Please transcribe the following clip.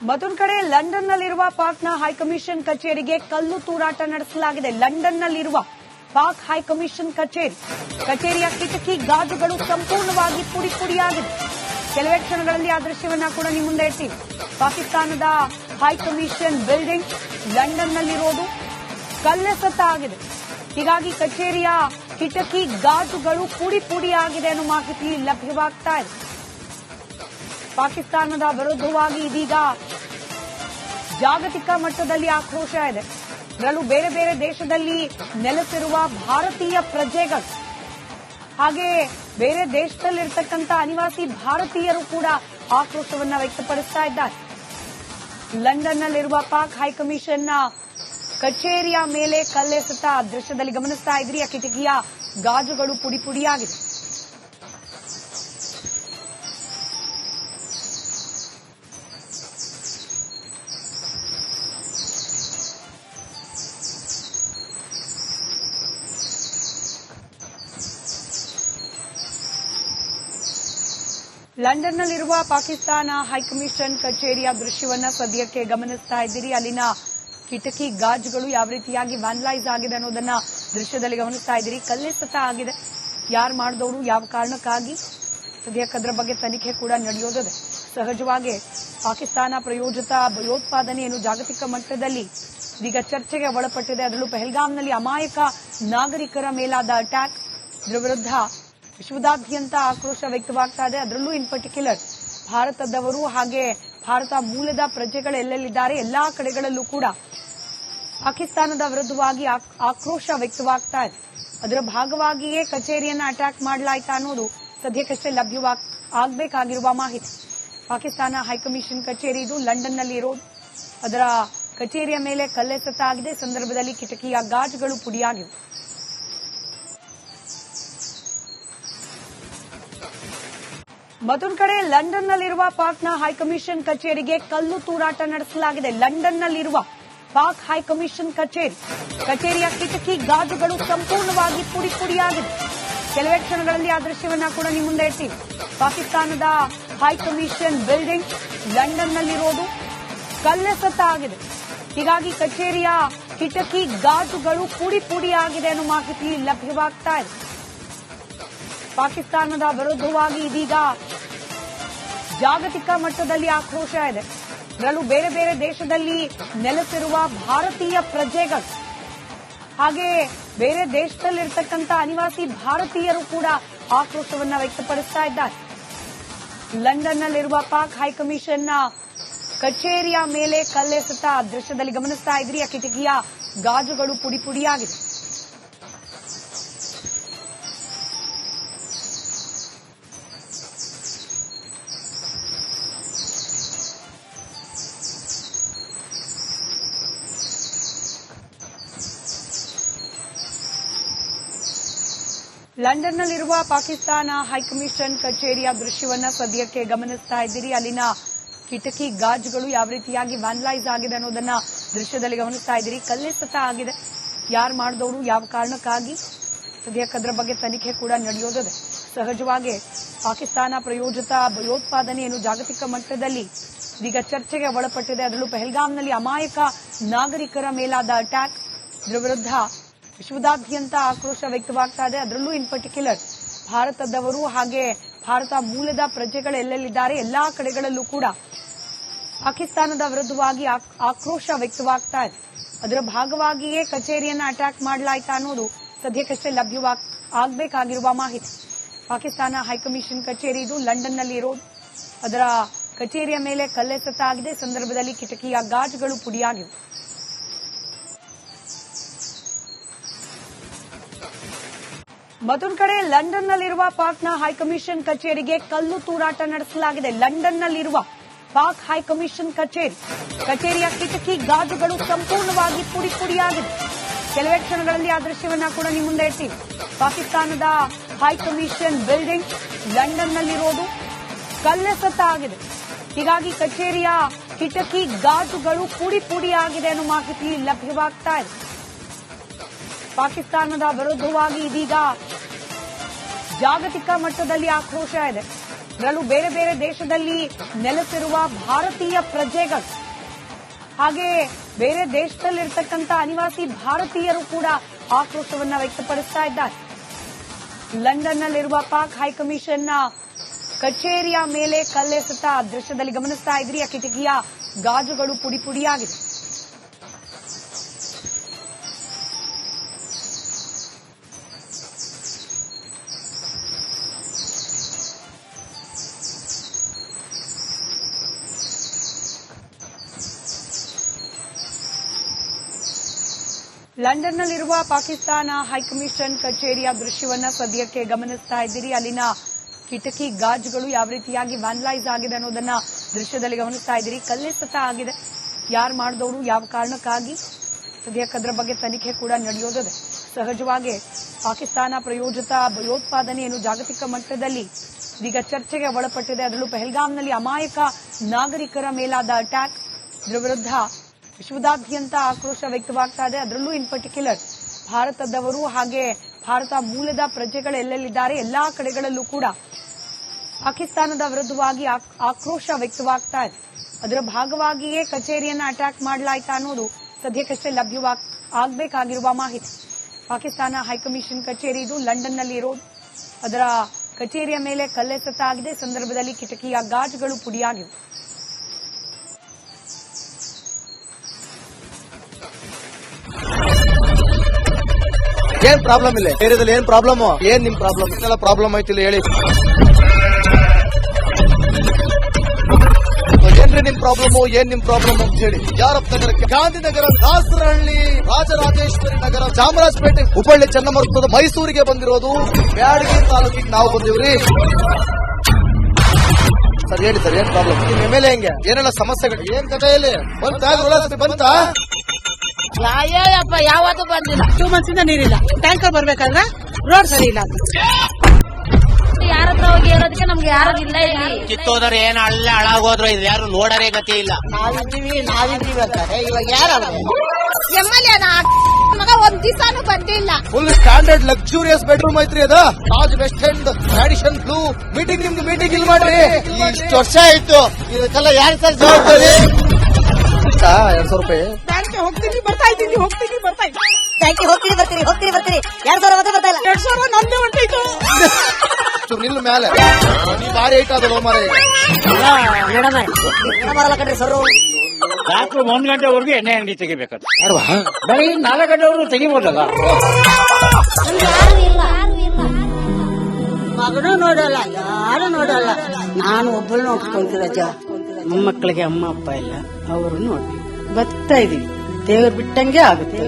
ಮತ್ತೊಂದು ಕಡೆ ಲಂಡನ್ನಲ್ಲಿರುವ ಪಾಕ್ನ ಹೈಕಮಿಷನ್ ಕಚೇರಿಗೆ ಕಲ್ಲು ತೂರಾಟ ನಡೆಸಲಾಗಿದೆ. ಲಂಡನ್ನಲ್ಲಿರುವ ಪಾಕ್ ಹೈಕಮಿಷನ್ ಕಚೇರಿಯ ಕಿಟಕಿ ಗಾಜುಗಳು ಸಂಪೂರ್ಣವಾಗಿ ಪುಡಿ ಪುಡಿಯಾಗಿದೆ. ಕೆಲವೇ ಕ್ಷಣಗಳಲ್ಲಿ ಆ ದೃಶ್ಯವನ್ನ ಕೂಡ ನಿಮ್ಮ ಮುಂದೆ ಇರ್ತೀವಿ. ಪಾಕಿಸ್ತಾನದ ಹೈಕಮಿಷನ್ ಬಿಲ್ಡಿಂಗ್ ಲಂಡನ್ನಲ್ಲಿರೋದು ಕಲ್ಲೆಸೆತ ಆಗಿದೆ. ಹೀಗಾಗಿ ಕಚೇರಿಯ ಕಿಟಕಿ ಗಾಜುಗಳು ಪುಡಿ ಪುಡಿಯಾಗಿದೆ ಅನ್ನೋ ಮಾಹಿತಿ ಲಭ್ಯವಾಗ್ತಾ ಇದೆ. ಪಾಕಿಸ್ತಾನದ ವಿರುದ್ಧವಾಗಿ ಇದೀಗ ಜಾಗತಿಕ ಮಟ್ಟದಲ್ಲಿ ಆಕ್ರೋಶ ಇದೆ. ಅದರಲ್ಲೂ ಬೇರೆ ಬೇರೆ ದೇಶದಲ್ಲಿ ನೆಲೆಸಿರುವ ಭಾರತೀಯ ಪ್ರಜೆಗಳು ಹಾಗೆ ಬೇರೆ ದೇಶದಲ್ಲಿರ್ತಕ್ಕಂಥ ಅನಿವಾಸಿ ಭಾರತೀಯರು ಕೂಡ ಆಕ್ರೋಶವನ್ನ ವ್ಯಕ್ತಪಡಿಸ್ತಾ ಇದ್ದಾರೆ. ಲಂಡನ್ನಲ್ಲಿರುವ ಪಾಕ್ ಹೈಕಮಿಷನ್ನ ಕಚೇರಿಯ ಮೇಲೆ ಕಲ್ಲೆಸೆತ ದೃಶ್ಯದಲ್ಲಿ ಗಮನಿಸ್ತಾ ಇದ್ರಿ. ಆ ಕಿಟಕಿಯ ಗಾಜುಗಳು ಪುಡಿ ಪುಡಿಯಾಗಿದೆ. ಲಂಡನ್ನಲ್ಲಿರುವ ಪಾಕಿಸ್ತಾನ ಹೈಕಮಿಷನ್ ಕಚೇರಿಯ ದೃಶ್ಯವನ್ನ ಸದ್ಯಕ್ಕೆ ಗಮನಿಸ್ತಾ ಇದ್ದೀರಿ. ಅಲ್ಲಿನ ಕಿಟಕಿ ಗಾಜುಗಳು ಯಾವ ರೀತಿಯಾಗಿ ವ್ಯಾನಲೈಸ್ ಆಗಿದೆ ಅನ್ನೋದನ್ನ ದೃಶ್ಯದಲ್ಲಿ ಗಮನಿಸ್ತಾ ಇದ್ದೀರಿ. ಕಲ್ಲೆಸೆತ ಆಗಿದೆ. ಯಾರು ಮಾಡಿದವರು, ಯಾವ ಕಾರಣಕ್ಕಾಗಿ, ಸದ್ಯಕ್ಕೆ ಅದರ ಬಗ್ಗೆ ತನಿಖೆ ಕೂಡ ನಡೆಯೋದಿದೆ. ಸಹಜವಾಗಿ ಪಾಕಿಸ್ತಾನ ಪ್ರಾಯೋಜಿತ ಭಯೋತ್ಪಾದನೆ ಏನು ಜಾಗತಿಕ ಮಟ್ಟದಲ್ಲಿ ಇದೀಗ ಚರ್ಚೆಗೆ ಒಳಪಟ್ಟಿದೆ. ಅದರಲ್ಲೂ ಪಹಲ್ಗಾಮ್ನಲ್ಲಿ ಅಮಾಯಕ ನಾಗರಿಕರ ಮೇಲಾದ ಅಟ್ಯಾಕ್, ಇದರ ವಿರುದ್ಧ ವಿಶ್ವದಾದ್ಯಂತ ಆಕ್ರೋಶ ವ್ಯಕ್ತವಾಗ್ತಾ ಇದೆ. ಅದರಲ್ಲೂ ಇನ್ ಪರ್ಟಿಕ್ಯುಲರ್ ಭಾರತದವರು ಹಾಗೆ ಭಾರತ ಮೂಲದ ಪ್ರಜೆಗಳು ಎಲ್ಲೆಲ್ಲಿದ್ದಾರೆ ಎಲ್ಲಾ ಕಡೆಗಳಲ್ಲೂ ಕೂಡ ಪಾಕಿಸ್ತಾನದ ವಿರುದ್ಧವಾಗಿ ಆಕ್ರೋಶ ವ್ಯಕ್ತವಾಗ್ತಾ ಇದೆ. ಅದರ ಭಾಗವಾಗಿಯೇ ಕಚೇರಿಯನ್ನ ಅಟ್ಯಾಕ್ ಮಾಡಲಾಯ್ತಾ ಅನ್ನೋದು ಸದ್ಯಕ್ಕಷ್ಟೇ ಆಗಬೇಕಾಗಿರುವ ಮಾಹಿತಿ. ಪಾಕಿಸ್ತಾನ ಹೈಕಮಿಷನ್ ಕಚೇರಿ ಇದು ಲಂಡನ್ನಲ್ಲಿ ಇರೋದು. ಅದರ ಕಚೇರಿಯ ಮೇಲೆ ಕಲ್ಲೆಸೆತ ಆಗಿದೆ. ಸಂದರ್ಭದಲ್ಲಿ ಕಿಟಕಿಯ ಗಾಜುಗಳು ಪುಡಿಯಾಗಿವೆ. ಮತ್ತೊಂದು ಕಡೆ ಲಂಡನ್ನಲ್ಲಿರುವ ಪಾಕ್ನ ಹೈಕಮಿಷನ್ ಕಚೇರಿಗೆ ಕಲ್ಲು ತೂರಾಟ ನಡೆಸಲಾಗಿದೆ. ಲಂಡನ್ನಲ್ಲಿರುವ ಪಾಕ್ ಹೈಕಮಿಷನ್ ಕಚೇರಿಯ ಕಿಟಕಿ ಗಾಜುಗಳು ಸಂಪೂರ್ಣವಾಗಿ ಪುಡಿ ಪುಡಿಯಾಗಿದೆ. ಕೆಲವೇ ಕ್ಷಣಗಳಲ್ಲಿ ಆ ದೃಶ್ಯವನ್ನ ಕೂಡ ನಿಮ್ಮ ಮುಂದೆ ಇರ್ತೀವಿ. ಪಾಕಿಸ್ತಾನದ ಹೈಕಮಿಷನ್ ಬಿಲ್ಡಿಂಗ್ ಲಂಡನ್ನಲ್ಲಿರೋದು ಕಲ್ಲೆಸೆತ ಆಗಿದೆ. ಹೀಗಾಗಿ ಕಚೇರಿಯ ಕಿಟಕಿ ಗಾಜುಗಳು ಪುಡಿ ಪುಡಿಯಾಗಿದೆ ಅನ್ನೋ ಮಾಹಿತಿ ಲಭ್ಯವಾಗ್ತಾ ಇದೆ. ಪಾಕಿಸ್ತಾನದ ವಿರುದ್ಧವಾಗಿ ಇದೀಗ ಜಾಗತಿಕ ಮಟ್ಟದಲ್ಲಿ ಆಕ್ರೋಶ ಇದೆ. ಅದರಲ್ಲೂ ಬೇರೆ ಬೇರೆ ದೇಶದಲ್ಲಿ ನೆಲೆಸಿರುವ ಭಾರತೀಯ ಪ್ರಜೆಗಳು ಹಾಗೆ ಬೇರೆ ದೇಶದಲ್ಲಿರ್ತಕ್ಕಂಥ ಅನಿವಾಸಿ ಭಾರತೀಯರು ಕೂಡ ಆಕ್ರೋಶವನ್ನ ವ್ಯಕ್ತಪಡಿಸ್ತಾ ಇದ್ದಾರೆ. ಲಂಡನ್ನಲ್ಲಿರುವ ಪಾಕ್ ಹೈಕಮಿಷನ್ನ ಕಚೇರಿಯ ಮೇಲೆ ಕಲ್ಲೆಸೆತ ದೃಶ್ಯದಲ್ಲಿ ಗಮನಿಸ್ತಾ ಇದ್ರಿ. ಆ ಕಿಟಕಿಯ ಗಾಜುಗಳು ಪುಡಿ ಪುಡಿಯಾಗಿದೆ. ಲಂಡನ್ನಲ್ಲಿರುವ ಪಾಕಿಸ್ತಾನ ಹೈಕಮಿಷನ್ ಕಚೇರಿಯ ದೃಶ್ಯವನ್ನ ಸದ್ಯಕ್ಕೆ ಗಮನಿಸ್ತಾ ಇದ್ದೀರಿ. ಅಲ್ಲಿನ ಕಿಟಕಿ ಗಾಜುಗಳು ಯಾವ ರೀತಿಯಾಗಿ ವ್ಯಾನಲೈಸ್ ಆಗಿದೆ ಅನ್ನೋದನ್ನ ದೃಶ್ಯದಲ್ಲಿ ಗಮನಿಸ್ತಾ ಇದ್ದೀರಿ. ಕಲ್ಲೆಸೆತ ಆಗಿದೆ. ಯಾರು ಮಾಡಿದವರು, ಯಾವ ಕಾರಣಕ್ಕಾಗಿ, ಸದ್ಯಕ್ಕೆ ಅದರ ಬಗ್ಗೆ ತನಿಖೆ ಕೂಡ ನಡೆಯೋದಿದೆ. ಸಹಜವಾಗಿ ಪಾಕಿಸ್ತಾನ ಪ್ರಾಯೋಜಿತ ಭಯೋತ್ಪಾದನೆ ಏನು ಜಾಗತಿಕ ಮಟ್ಟದಲ್ಲಿ ಇದೀಗ ಚರ್ಚೆಗೆ ಒಳಪಟ್ಟಿದೆ. ಅದರಲ್ಲೂ ಪಹಲ್ಗಾಮ್ನಲ್ಲಿ ಅಮಾಯಕ ನಾಗರಿಕರ ಮೇಲಾದ ಅಟ್ಯಾಕ್, ಇದರ ವಿರುದ್ಧ ವಿಶ್ವದಾದ್ಯಂತ ಆಕ್ರೋಶ ವ್ಯಕ್ತವಾಗ್ತಾ ಇದೆ. ಅದರಲ್ಲೂ ಇನ್ ಪರ್ಟಿಕ್ಯುಲರ್ ಭಾರತದವರು ಹಾಗೆ ಭಾರತ ಮೂಲದ ಪ್ರಜೆಗಳು ಎಲ್ಲೆಲ್ಲಿದ್ದಾರೆ ಎಲ್ಲಾ ಕಡೆಗಳಲ್ಲೂ ಕೂಡ ಪಾಕಿಸ್ತಾನದ ವಿರುದ್ಧವಾಗಿ ಆಕ್ರೋಶ ವ್ಯಕ್ತವಾಗ್ತಾ ಇದೆ. ಅದರ ಭಾಗವಾಗಿಯೇ ಕಚೇರಿಯನ್ನ ಅಟ್ಯಾಕ್ ಮಾಡಲಾಯ್ತಾ ಅನ್ನೋದು ಸದ್ಯಕ್ಕಷ್ಟೇ ಆಗಬೇಕಾಗಿರುವ ಮಾಹಿತಿ. ಪಾಕಿಸ್ತಾನ ಹೈಕಮಿಷನ್ ಕಚೇರಿ ಇದು ಲಂಡನ್ನಲ್ಲಿ ಇರೋದು. ಅದರ ಕಚೇರಿಯ ಮೇಲೆ ಕಲ್ಲೆಸೆತ ಆಗಿದೆ. ಸಂದರ್ಭದಲ್ಲಿ ಕಿಟಕಿಯ ಗಾಜುಗಳು ಪುಡಿಯಾಗಿವೆ. ಮತ್ತೊಂದು ಕಡೆ ಲಂಡನ್ನಲ್ಲಿರುವ ಪಾಕ್ನ ಹೈಕಮಿಷನ್ ಕಚೇರಿಗೆ ಕಲ್ಲು ತೂರಾಟ ನಡೆಸಲಾಗಿದೆ. ಲಂಡನ್ನಲ್ಲಿರುವ ಪಾಕ್ ಹೈಕಮಿಷನ್ ಕಚೇರಿಯ ಕಿಟಕಿ ಗಾಜುಗಳು ಸಂಪೂರ್ಣವಾಗಿ ಪುಡಿ ಪುಡಿಯಾಗಿದೆ. ಕೆಲವೇ ಕ್ಷಣಗಳಲ್ಲಿ ಆ ದೃಶ್ಯವನ್ನ ಕೂಡ ನಿಮ್ಮ ಮುಂದೆ ಇರ್ತೀವಿ. ಪಾಕಿಸ್ತಾನದ ಹೈಕಮಿಷನ್ ಬಿಲ್ಡಿಂಗ್ ಲಂಡನ್ನಲ್ಲಿರೋದು ಕಲ್ಲೆಸೆತ ಆಗಿದೆ. ಹೀಗಾಗಿ ಕಚೇರಿಯ ಕಿಟಕಿ ಗಾಜುಗಳು ಪುಡಿ ಪುಡಿಯಾಗಿದೆ ಅನ್ನೋ ಮಾಹಿತಿ ಲಭ್ಯವಾಗ್ತಾ ಇದೆ. ಪಾಕಿಸ್ತಾನದ ವಿರುದ್ಧವಾಗಿ ಇದೀಗ ಜಾಗತಿಕ ಮಟ್ಟದಲ್ಲಿ ಆಕ್ರೋಶ ಇದೆ. ಅದರಲ್ಲೂ ಬೇರೆ ಬೇರೆ ದೇಶದಲ್ಲಿ ನೆಲೆಸಿರುವ ಭಾರತೀಯ ಪ್ರಜೆಗಳು ಹಾಗೆ ಬೇರೆ ದೇಶದಲ್ಲಿರ್ತಕ್ಕಂಥ ಅನಿವಾಸಿ ಭಾರತೀಯರು ಕೂಡ ಆಕ್ರೋಶವನ್ನ ವ್ಯಕ್ತಪಡಿಸ್ತಾ ಇದ್ದಾರೆ. ಲಂಡನ್ನಲ್ಲಿರುವ ಪಾಕ್ ಹೈಕಮಿಷನ್ನ ಕಚೇರಿಯ ಮೇಲೆ ಕಲ್ಲೆಸೆತ ದೃಶ್ಯದಲ್ಲಿ ಗಮನಿಸ್ತಾ ಇದ್ರಿ. ಆ ಕಿಟಕಿಯ ಗಾಜುಗಳು ಪುಡಿ ಪುಡಿಯಾಗಿದೆ. ಲಂಡನ್ನಲ್ಲಿರುವ ಪಾಕಿಸ್ತಾನ ಹೈಕಮಿಷನ್ ಕಚೇರಿಯ ದೃಶ್ಯವನ್ನ ಸದ್ಯಕ್ಕೆ ಗಮನಿಸ್ತಾ ಇದ್ದೀರಿ. ಅಲ್ಲಿನ ಕಿಟಕಿ ಗಾಜುಗಳು ಯಾವ ರೀತಿಯಾಗಿ ವ್ಯಾನ್ಲೈಸ್ ಆಗಿದೆ ಅನ್ನೋದನ್ನ ದೃಶ್ಯದಲ್ಲಿ ಗಮನಿಸ್ತಾ ಇದ್ದೀರಿ. ಕಲ್ಲೆಸೆತ ಆಗಿದೆ. ಯಾರು ಮಾಡಿದವರು, ಯಾವ ಕಾರಣಕ್ಕಾಗಿ, ಸದ್ಯಕ್ಕೆ ಅದರ ಬಗ್ಗೆ ತನಿಖೆ ಕೂಡ ನಡೆಯೋದಿದೆ. ಸಹಜವಾಗಿ ಪಾಕಿಸ್ತಾನ ಪ್ರಾಯೋಜಿತ ಭಯೋತ್ಪಾದನೆ ಏನು ಜಾಗತಿಕ ಮಟ್ಟದಲ್ಲಿ ಇದೀಗ ಚರ್ಚೆಗೆ ಒಳಪಟ್ಟಿದೆ. ಅದರಲ್ಲೂ ಪಹಲ್ಗಾಮ್ನಲ್ಲಿ ಅಮಾಯಕ ನಾಗರಿಕರ ಮೇಲಾದ ಅಟ್ಯಾಕ್, ಇದರ ವಿರುದ್ಧ ವಿಶ್ವದಾದ್ಯಂತ ಆಕ್ರೋಶ ವ್ಯಕ್ತವಾಗ್ತಾ ಇದೆ. ಅದರಲ್ಲೂ ಇನ್ ಪರ್ಟಿಕ್ಯುಲರ್ ಭಾರತದವರು ಹಾಗೆ ಭಾರತ ಮೂಲದ ಪ್ರಜೆಗಳು ಎಲ್ಲೆಲ್ಲಿದ್ದಾರೆ ಎಲ್ಲಾ ಕಡೆಗಳಲ್ಲೂ ಕೂಡ ಪಾಕಿಸ್ತಾನದ ವಿರುದ್ಧವಾಗಿ ಆಕ್ರೋಶ ವ್ಯಕ್ತವಾಗ್ತಾ ಇದೆ. ಅದರ ಭಾಗವಾಗಿಯೇ ಕಚೇರಿಯನ್ನ ಅಟ್ಯಾಕ್ ಮಾಡಲಾಯ್ತಾ ಅನ್ನೋದು ಸದ್ಯಕ್ಕಷ್ಟೇ ಆಗಬೇಕಾಗಿರುವ ಮಾಹಿತಿ. ಪಾಕಿಸ್ತಾನ ಹೈಕಮಿಷನ್ ಕಚೇರಿ ಇದು ಲಂಡನ್ನಲ್ಲಿ ಇರೋದು. ಅದರ ಕಚೇರಿಯ ಮೇಲೆ ಕಲ್ಲೆಸೆತ ಆಗಿದೆ. ಸಂದರ್ಭದಲ್ಲಿ ಕಿಟಕಿಯ ಗಾಜುಗಳು ಪುಡಿಯಾಗಿವೆ. ಏನ್ ಪ್ರಾಬ್ಲಮ್ ಇಲ್ಲ ಏರಿಯಾದಲ್ಲಿ? ಏನ್ ಪ್ರಾಬ್ಲಮ್? ಏನ್ ನಿಮ್ ಪ್ರಾಬ್ಲಮ್? ಇದೆಲ್ಲ ಪ್ರಾಬ್ಲಮ್ ಆಯ್ತಿಲ್ಲ ಹೇಳಿ. ಏನ್ರಿ ನಿಮ್ ಪ್ರಾಬ್ಲಮ್? ಏನ್ ನಿಮ್ ಪ್ರಾಬ್ಲಮ್ ಅಂತ ಹೇಳಿ. ಯಾರಪ್ಪ ನಗರಕ್ಕೆ? ಗಾಂಧಿನಗರ, ದಾಸರಹಳ್ಳಿ, ರಾಜರಾಜೇಶ್ವರಿ ನಗರ, ಚಾಮರಾಜಪೇಟೆ, ಹುಬ್ಬಳ್ಳಿ, ಚನ್ನಮರುತ್ತದ, ಮೈಸೂರಿಗೆ ಬಂದಿರೋದು. ಬ್ಯಾಡಗಿ ತಾಲೂಕಿಗೆ ನಾವು ಬಂದಿವ್ರಿ. ಸರ್ ಹೇಳಿ ಸರ್, ಏನ್ ಪ್ರಾಬ್ಲಮ್? ನಿಮ್ ಎಮ್ಎಲ್ಎ ಹೆಂಗೆ? ಏನೆಲ್ಲ ಸಮಸ್ಯೆಗಳು? ಏನ್ ಕಥೆಯಲ್ಲಿ ಬಂತಾ? ಅಯ್ಯಪ್ಪ ಯಾವತ್ತೂ ಬಂದಿಲ್ಲ. 2 ಮಂತ್ಸಿಂದ ನೀರಿಲ್ಲ. ಟ್ಯಾಂಕರ್ ಬರ್ಬೇಕಾದ್ರೆ ರೋಡ್ ಸರಿ ಇಲ್ಲ. ಯಾರ ಹತ್ರ ಹೋಗಿ ಹೇಳೋದಕ್ಕೆ ನಮ್ಗೆ ಯಾರು ಇಲ್ಲ. ಕಿತ್ತೋದ್ರೆ ಏನ್ ಅಲ್ಲ ಹಾಳಾಗೋದ್ರು ಇದು ಯಾರು ನೋಡರೇ ಗತಿ ಇಲ್ಲ. ನಾವಿದ್ದೀವಿ ಅಂತಾರೆ. ಇವಾಗ ಯಾರು ಎಮ್ಎಲ್ಎ ಮಗ ಒಂದ್ ದಿವಸನೂ ಬಂದಿಲ್ಲ. ಫುಲ್ ಸ್ಟ್ಯಾಂಡರ್ಡ್ ಲಕ್ಸುರಿಯಸ್ ಬೆಡ್ರೂಮ್ ಐತ್ರಿ ಅದ. Taj West End, Radisson Blu. ನಿಮ್ದು ಮೀಟಿಂಗ್ ಇಲ್ಲಿ ಮಾಡ್ರಿ. ಇಷ್ಟು ವರ್ಷ ಆಯ್ತು. ಇದಕ್ಕೆಲ್ಲ ಯಾರು ಸರ್ ಜವಾಬ್ದಾರಿ? 200 ರೂಪಾಯಿ ಬ್ಯಾಂಕ್ಗೆ ಹೋಗ್ತೀನಿ ಬರ್ತಾ ಇದ್ದೀನಿ. ಬ್ಯಾಂಕ್ಗೆ ಹೋಗ್ತೀನಿ ಬರ್ತೀನಿ 2,000 ಮತ್ತೆ ಬರ್ತಾ ಇಲ್ಲ. 2,000 ನಂದೇ ಹೊಂಟೈತು. ನಿಲ್ಲ ಮೇಲೆ ಭಾರಿ ಐಟ್ ಅದಲ್ಲ ಮಾರ. ಬರಲ್ಲ ಕಣ್ರಿ ಸರ್. ರಾತ್ರಿ 1 ಗಂಟೆವರೆಗೂ ಎಣ್ಣೆ ಅಂಗಡಿ ತೆಗಿಬೇಕಾದ್ರೆ ಬೆಳಗ್ಗೆ 4 ಗಂಟೆವರೆಗೂ ತೆಗಿಬೋದಲ್ಲ. ಮಗನೂ ನೋಡಲ್ಲ, ಯಾರು ನೋಡಲ್ಲ. ನಾನು ಒಬ್ಬಳು ನೋಡ್ಕೊಂತೀರಜ್ಜ. ಮೊಮ್ಮಕ್ಕಳಿಗೆ ಅಮ್ಮ ಅಪ್ಪ ಇಲ್ಲ, ಅವರು ನೋಡಿ ಬದುಕ್ತಾ ಇದೀವಿ. ದೇವ್ರು ಬಿಟ್ಟಂಗೆ ಆಗುತ್ತೆ.